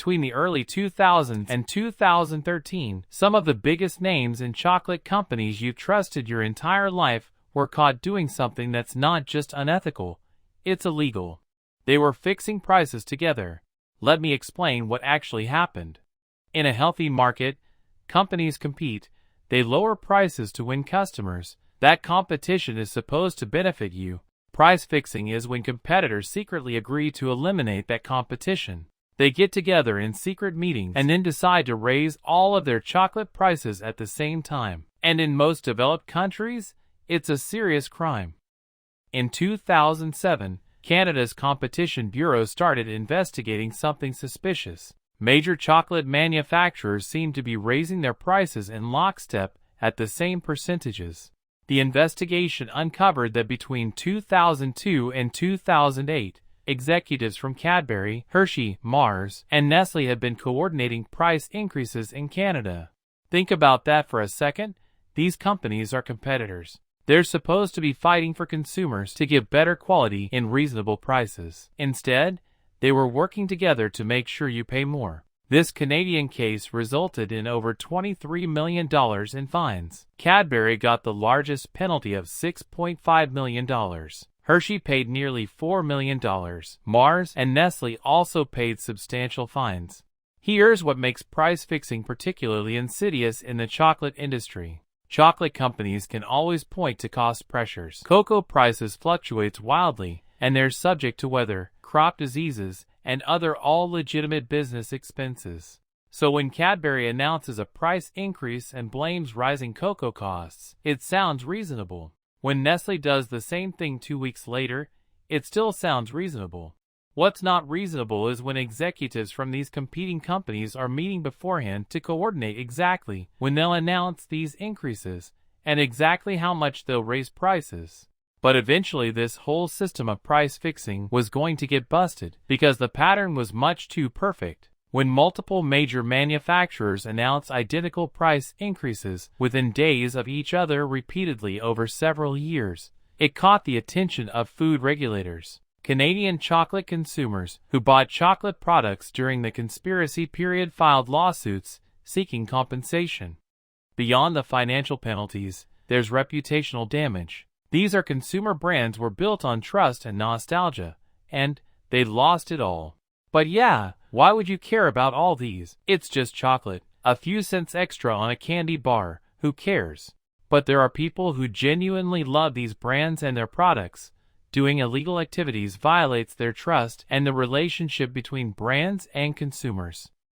Between the early 2000s and 2013, some of the biggest names in chocolate companies you've trusted your entire life were caught doing something that's not just unethical, it's illegal. They were fixing prices together. Let me explain what actually happened. In a healthy market, companies compete. They lower prices to win customers. That competition is supposed to benefit you. Price fixing is when competitors secretly agree to eliminate that competition. They get together in secret meetings and then decide to raise all of their chocolate prices at the same time. And in most developed countries, it's a serious crime. In 2007, Canada's Competition Bureau started investigating something suspicious. Major chocolate manufacturers seemed to be raising their prices in lockstep at the same percentages. The investigation uncovered that between 2002 and 2008, executives from Cadbury, Hershey, Mars, and Nestlé had been coordinating price increases in Canada. Think about that for a second. These companies are competitors. They're supposed to be fighting for consumers to give better quality in reasonable prices. Instead, they were working together to make sure you pay more. This Canadian case resulted in over $23 million in fines. Cadbury got the largest penalty of $6.5 million. Hershey paid nearly $4 million. Mars and Nestlé also paid substantial fines. Here's what makes price fixing particularly insidious in the chocolate industry. Chocolate companies can always point to cost pressures. Cocoa prices fluctuate wildly, and they're subject to weather, crop diseases, and other all-legitimate business expenses. So when Cadbury announces a price increase and blames rising cocoa costs, it sounds reasonable. When Nestlé does the same thing 2 weeks later, it still sounds reasonable. What's not reasonable is when executives from these competing companies are meeting beforehand to coordinate exactly when they'll announce these increases and exactly how much they'll raise prices. But eventually this whole system of price fixing was going to get busted because the pattern was much too perfect. When multiple major manufacturers announce identical price increases within days of each other repeatedly over several years, it caught the attention of food regulators. Canadian chocolate consumers who bought chocolate products during the conspiracy period filed lawsuits seeking compensation. Beyond the financial penalties, there's reputational damage. These are consumer brands were built on trust and nostalgia, and they lost it all. But yeah, why would you care about all these? It's just chocolate. A few cents extra on a candy bar. Who cares? But there are people who genuinely love these brands and their products. Doing illegal activities violates their trust and the relationship between brands and consumers.